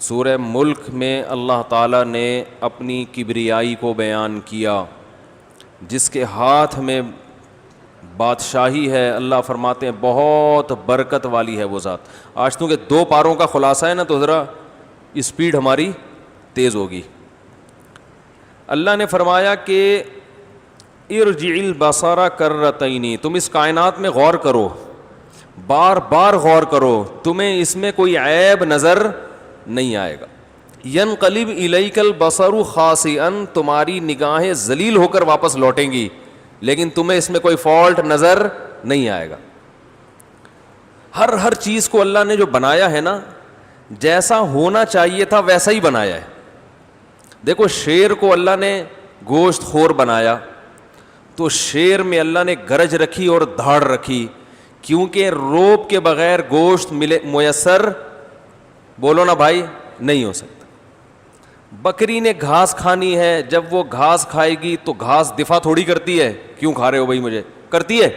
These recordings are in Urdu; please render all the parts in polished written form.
سورہ ملک میں اللہ تعالیٰ نے اپنی کبریائی کو بیان کیا، جس کے ہاتھ میں بادشاہی ہے۔ اللہ فرماتے ہیں بہت برکت والی ہے وہ ذات۔ آج تو کہ 2 پاروں کا خلاصہ ہے نا، تو ذرا اسپیڈ ہماری تیز ہوگی۔ اللہ نے فرمایا کہ ارجع البصر کرتین، تم اس کائنات میں غور کرو، بار بار غور کرو، تمہیں اس میں کوئی عیب نظر نہیں آئے گا۔ ینقلب الیک البصر خاسئا، تمہاری نگاہیں ذلیل ہو کر واپس لوٹیں گی، لیکن تمہیں اس میں کوئی فالٹ نظر نہیں آئے گا۔ ہر چیز کو اللہ نے جو بنایا ہے نا، جیسا ہونا چاہیے تھا ویسا ہی بنایا ہے۔ دیکھو شیر کو اللہ نے گوشت خور بنایا، تو شیر میں اللہ نے گرج رکھی اور دھاڑ رکھی، کیونکہ روب کے بغیر گوشت میسر، بولو نا بھائی، نہیں ہو سکتا۔ بکری نے گھاس کھانی ہے، جب وہ گھاس کھائے گی تو گھاس دفاع تھوڑی کرتی ہے، کیوں کھا رہے ہو بھائی مجھے، کرتی ہے؟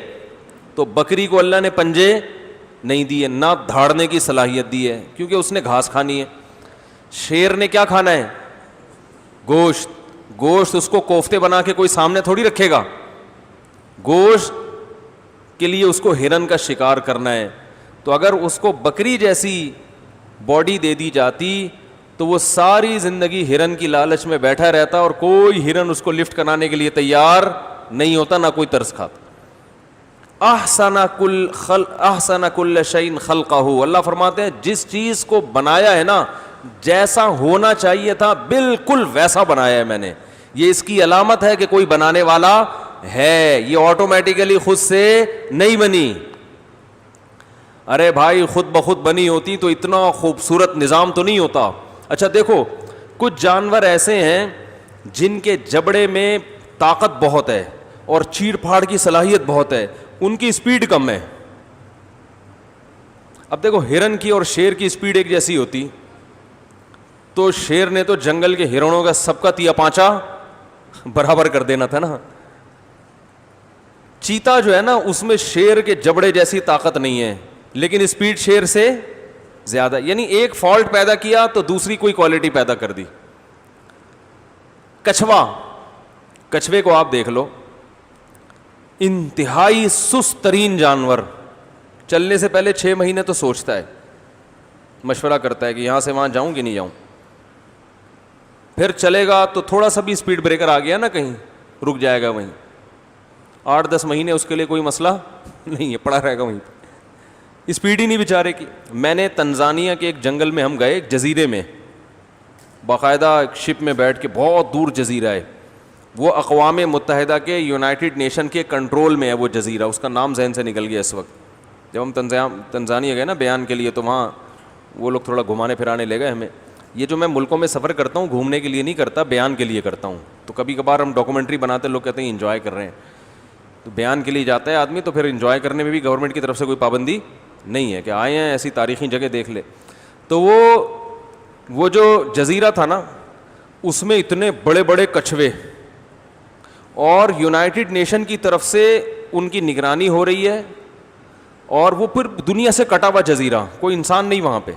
تو بکری کو اللہ نے پنجے نہیں دیے، نہ دھاڑنے کی صلاحیت دی ہے، کیونکہ اس نے گھاس کھانی ہے۔ شیر نے کیا کھانا ہے؟ گوشت۔ گوشت اس کو کوفتے بنا کے کوئی سامنے تھوڑی رکھے گا، گوشت کے لیے اس کو ہرن کا شکار کرنا ہے۔ تو اگر اس کو بکری جیسی باڈی دے دی جاتی تو وہ ساری زندگی ہرن کی لالچ میں بیٹھا رہتا، اور کوئی ہرن اس کو لفٹ کرانے کے لیے تیار نہیں ہوتا، نہ کوئی ترس کھاتا۔ احسن کل شیء خلقہ، اللہ فرماتے ہیں جس چیز کو بنایا ہے نا، جیسا ہونا چاہیے تھا بالکل ویسا بنایا ہے میں نے۔ یہ اس کی علامت ہے کہ کوئی بنانے والا ہے، یہ آٹومیٹیکلی خود سے نہیں بنی۔ ارے بھائی خود بخود بنی ہوتی تو اتنا خوبصورت نظام تو نہیں ہوتا۔ اچھا دیکھو، کچھ جانور ایسے ہیں جن کے جبڑے میں طاقت بہت ہے اور چیڑ پھاڑ کی صلاحیت بہت ہے، ان کی اسپیڈ کم ہے۔ اب دیکھو ہرن کی اور شیر کی اسپیڈ ایک جیسی ہوتی تو شیر نے تو جنگل کے ہرنوں کا سب کا تیا پانچا برابر کر دینا تھا نا۔ چیتا جو ہے نا، اس میں شیر کے جبڑے جیسی طاقت نہیں ہے، لیکن اسپیڈ شیر سے زیادہ، یعنی ایک فالٹ پیدا کیا تو دوسری کوئی کوالٹی پیدا کر دی۔ کچھوا، کچھوے کو آپ دیکھ لو، انتہائی سست ترین جانور، چلنے سے پہلے 6 مہینے تو سوچتا ہے، مشورہ کرتا ہے کہ یہاں سے وہاں جاؤں کہ نہیں جاؤں، پھر چلے گا تو تھوڑا سا بھی اسپیڈ بریکر آ گیا نا کہیں، رک جائے گا وہیں۔ 8-10 مہینے اس کے لیے کوئی مسئلہ نہیں ہے، پڑا رہے گا وہیں پہ، اسپیڈ ہی نہیں بیچارے کی۔ میں نے تنزانیہ کے ایک جنگل میں ہم گئے، ایک جزیرے میں، باقاعدہ ایک شپ میں بیٹھ کے، بہت دور جزیرہ ہے، وہ اقوام متحدہ کے یونائٹڈ نیشن کے کنٹرول میں ہے وہ جزیرہ، اس کا نام ذہن سے نکل گیا اس وقت۔ جب ہم تنزانیہ گئے نا بیان کے لیے، تو وہاں وہ لوگ تھوڑا گھمانے پھرانے لے گئے ہمیں۔ یہ جو میں ملکوں میں سفر کرتا ہوں گھومنے کے لیے نہیں کرتا، بیان کے لیے کرتا ہوں۔ تو کبھی کبھار ہم ڈاکومنٹری بناتے، لوگ کہتے ہیں انجوائے کر رہے ہیں، تو بیان کے لیے جاتا ہے آدمی، تو پھر انجوائے کرنے میں بھی گورنمنٹ کی طرف سے کوئی پابندی نہیں ہے کہ آئے ہیں ایسی تاریخی جگہ دیکھ لے۔ تو وہ جو جزیرہ تھا نا، اس میں اتنے بڑے بڑے کچھوے، اور یونائٹڈ نیشن کی طرف سے ان کی نگرانی ہو رہی ہے، اور وہ پھر دنیا سے کٹا ہوا جزیرہ، کوئی انسان نہیں وہاں پہ۔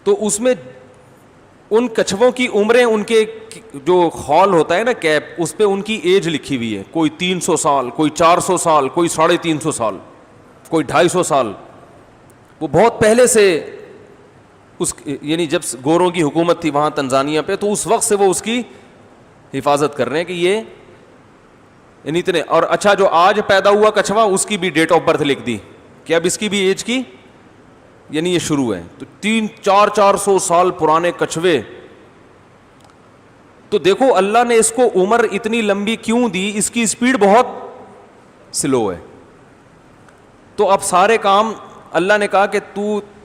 تو اس میں ان کچھووں کی عمریں، ان کے جو خول ہوتا ہے نا کیپ، اس پہ ان کی ایج لکھی ہوئی ہے، کوئی 300 سال، کوئی 400 سال، کوئی 350 سال، کوئی 250 سال۔ وہ بہت پہلے سے یعنی جب گوروں کی حکومت تھی وہاں تنزانیہ پہ، تو اس وقت سے وہ اس کی حفاظت کر رہے ہیں کہ یہ یعنی اتنے۔ اور اچھا جو آج پیدا ہوا کچھوا، اس کی بھی ڈیٹ آف برتھ لکھ دی کہ اب اس کی بھی ایج کی، یعنی یہ شروع ہے۔ تو 300-400 سال پرانے کچھوے، تو دیکھو اللہ نے اس کو عمر اتنی لمبی کیوں دی، اس کی اسپیڈ بہت سلو ہے۔ تو اب سارے کام اللہ نے کہا کہ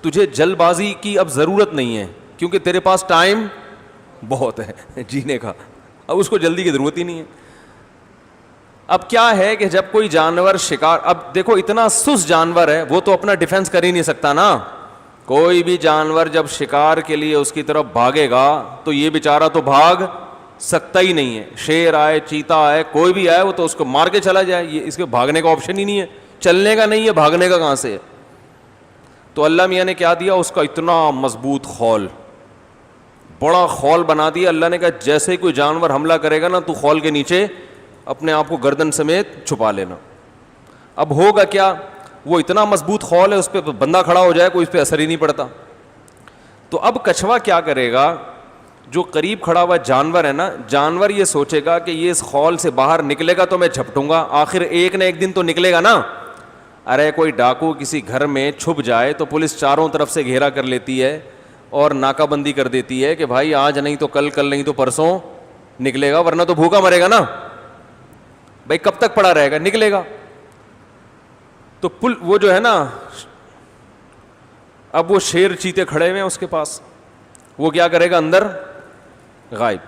تجھے جلد بازی کی اب ضرورت نہیں ہے، کیونکہ تیرے پاس ٹائم بہت ہے جینے کا، اب اس کو جلدی کی ضرورت ہی نہیں ہے۔ اب کیا ہے کہ جب کوئی جانور شکار، اب دیکھو اتنا سست جانور ہے، وہ تو اپنا ڈیفنس کر ہی نہیں سکتا نا۔ کوئی بھی جانور جب شکار کے لیے اس کی طرف بھاگے گا تو یہ بیچارہ تو بھاگ سکتا ہی نہیں ہے۔ شیر آئے، چیتا آئے، کوئی بھی آئے، وہ تو اس کو مار کے چلا جائے، یہ اس کے بھاگنے کا آپشن ہی نہیں ہے، چلنے کا نہیں ہے، بھاگنے کا کہاں سے ہے؟ تو تو اللہ میاں نے کیا دیا اس کا اتنا مضبوط خول, بڑا خول بنا دیا. اللہ نے کہا جیسے کوئی جانور حملہ کرے گا نا تو خول کے نیچے اپنے آپ کو گردن سمیت چھپا لینا. اب ہوگا کیا, وہ اتنا مضبوط خول ہے اس پہ بندہ کھڑا ہو جائے کوئی اس پہ اثر ہی نہیں پڑتا. تو اب کچھوا کیا کرے گا, جو قریب کھڑا ہوا جانور ہے نا, جانور یہ سوچے گا کہ یہ اس خول سے باہر نکلے گا تو میں جھپٹوں گا, آخر ایک نہ ایک دن تو نکلے گا نا. ارے کوئی ڈاکو کسی گھر میں چھپ جائے تو پولیس چاروں طرف سے گھیرا کر لیتی ہے اور ناکہ بندی کر دیتی ہے کہ بھائی آج نہیں تو کل, کل نہیں تو پرسوں نکلے گا, ورنہ تو بھوکا مرے گا نا. بھائی کب تک پڑا رہے گا, نکلے گا. تو وہ جو ہے نا, اب وہ شیر چیتے کھڑے ہوئے ہیں اس کے پاس, وہ کیا کرے گا, اندر غائب.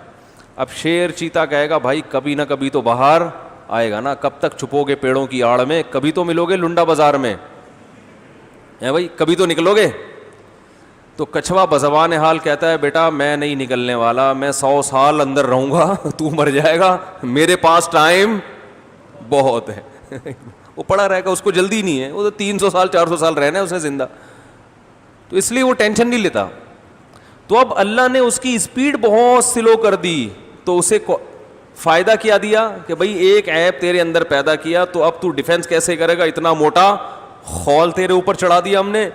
اب شیر چیتا کہے گا بھائی کبھی نہ کبھی تو باہر آئے گا نا, کب تک چھپو گے پیڑوں کی آڑ میں, کبھی تو ملو گے لنڈا بازار میں, ہے بھائی کبھی تو نکلو گے. تو کچھوا بزبان حال کہتا ہے بیٹا میں نہیں نکلنے والا, میں 100 سال اندر رہوں گا, تو مر جائے گا, میرے پاس ٹائم بہت ہے. وہ پڑا رہے گا, اس کو جلدی نہیں ہے, وہ تو 300 سال 400 سال رہنا ہے اسے زندہ, تو اس لیے وہ ٹینشن نہیں لیتا. تو اب اللہ نے اس کی اسپیڈ بہت سلو کر دی, تو اسے فائدہ کیا دیا کہ بھائی ایک عیب تیرے اندر پیدا کیا, تو اب تو ڈیفینس کیسے کرے گا, اتنا موٹا خول تیرے اوپر چڑھا دیا ہم نے,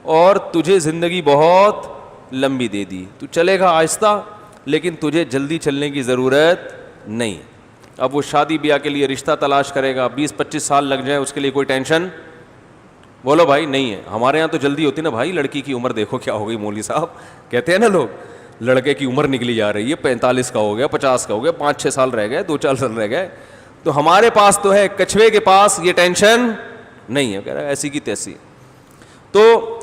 اور تجھے زندگی بہت لمبی دے دی, تو چلے گا آہستہ لیکن تجھے جلدی چلنے کی ضرورت نہیں. اب وہ شادی بیاہ کے لیے رشتہ تلاش کرے گا, 20-25 سال لگ جائیں اس کے لیے کوئی ٹینشن بولو بھائی نہیں ہے. ہمارے یہاں تو جلدی ہوتی نا بھائی, لڑکی کی عمر دیکھو کیا ہو گئی, مولوی صاحب کہتے ہیں نا لوگ, لڑکے کی عمر نکلی جا رہی ہے, 45 کا ہو گیا, 50 کا ہو گیا, 5-6 سال رہ گئے, 2-4 سال رہ گئے. تو ہمارے پاس تو ہے, کچھوے کے پاس یہ ٹینشن نہیں ہے, کہہ رہا ہے ایسی کی تیسی. تو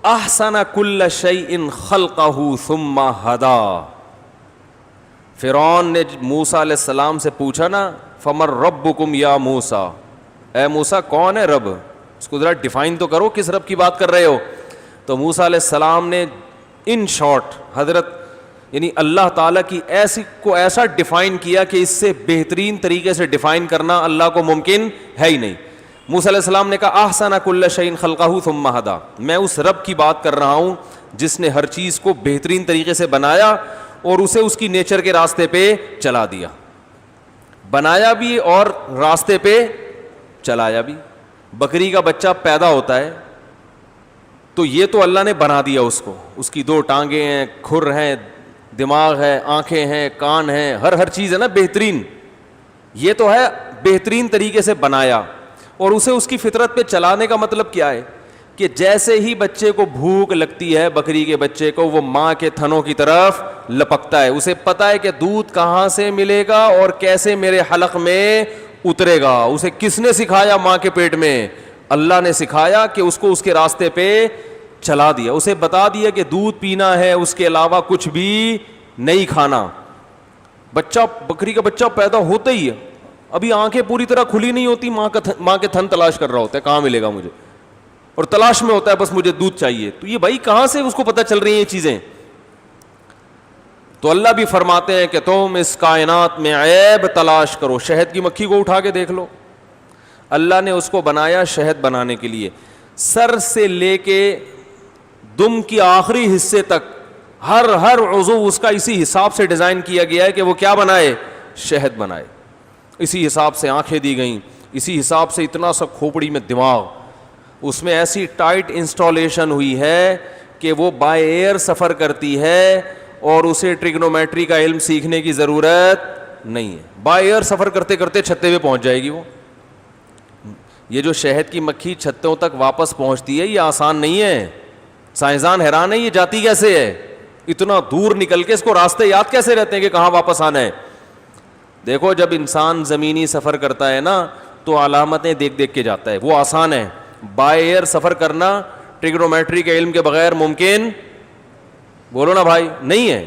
احسن کل شیء خلقہ ثم ہدا. فرعون نے موسیٰ علیہ السلام سے پوچھا نا, فمن ربکم یا موسیٰ, اے موسیٰ کون ہے رب, اس کو ذرا ڈیفائن تو کرو کس رب کی بات کر رہے ہو. تو موسیٰ علیہ السلام نے ان شارٹ حضرت یعنی اللہ تعالیٰ کی ایسا ڈیفائن کیا کہ اس سے بہترین طریقے سے ڈیفائن کرنا اللہ کو ممکن ہے ہی نہیں. موسیٰ علیہ السلام نے کہا احسن کل شیء خلقہ ثم ہدا, میں اس رب کی بات کر رہا ہوں جس نے ہر چیز کو بہترین طریقے سے بنایا اور اسے اس کی نیچر کے راستے پہ چلا دیا, بنایا بھی اور راستے پہ چلایا بھی. بکری کا بچہ پیدا ہوتا ہے تو یہ تو اللہ نے بنا دیا اس کو, اس کی 2 ٹانگیں ہیں, کھر ہیں, دماغ ہے, آنکھیں ہیں, کان ہیں, ہر چیز ہے نا بہترین, یہ تو ہے بہترین طریقے سے بنایا. اور اسے اس کی فطرت پہ چلانے کا مطلب کیا ہے کہ جیسے ہی بچے کو بھوک لگتی ہے, بکری کے بچے کو, وہ ماں کے تھنوں کی طرف لپکتا ہے, اسے پتا ہے کہ دودھ کہاں سے ملے گا اور کیسے میرے حلق میں اترے گا. اسے کس نے سکھایا, ماں کے پیٹ میں اللہ نے سکھایا کہ اس کو اس کے راستے پہ چلا دیا, اسے بتا دیا کہ دودھ پینا ہے, اس کے علاوہ کچھ بھی نہیں کھانا. بچہ بکری کا بچہ پیدا ہوتا ہی ہے, ابھی آنکھیں پوری طرح کھلی نہیں ہوتی, ماں کے تھن تلاش کر رہا ہوتا ہے کہاں ملے گا مجھے, اور تلاش میں ہوتا ہے بس مجھے دودھ چاہیے. تو یہ بھائی کہاں سے اس کو پتہ چل رہی ہیں یہ چیزیں. تو اللہ بھی فرماتے ہیں کہ تم اس کائنات میں عیب تلاش کرو, شہد کی مکھی کو اٹھا کے دیکھ لو, اللہ نے اس کو بنایا شہد بنانے کے لیے, سر سے لے کے دم کی آخری حصے تک ہر عضو اس کا اسی حساب سے ڈیزائن کیا گیا ہے کہ وہ کیا بنائے, شہد بنائے. اسی حساب سے آنکھیں دی گئیں, اسی حساب سے اتنا سا کھوپڑی میں دماغ, اس میں ایسی ٹائٹ انسٹالیشن ہوئی ہے کہ وہ بائی ایئر سفر کرتی ہے اور اسے ٹریگنومیٹری کا علم سیکھنے کی ضرورت نہیں ہے, بائی ایئر سفر کرتے کرتے چھتے پہ پہنچ جائے گی وہ. یہ جو شہد کی مکھی چھتوں تک واپس پہنچتی ہے یہ آسان نہیں ہے, سائنسدان حیران ہے یہ جاتی کیسے ہے, اتنا دور نکل کے اس کو راستے یاد کیسے رہتے ہیں کہ کہاں واپس آنا ہے. دیکھو جب انسان زمینی سفر کرتا ہے نا تو علامتیں دیکھ دیکھ کے جاتا ہے, وہ آسان ہے. بائی ایئر سفر کرنا ٹریگنومیٹری کے علم کے بغیر ممکن, بولو نا بھائی, نہیں ہے.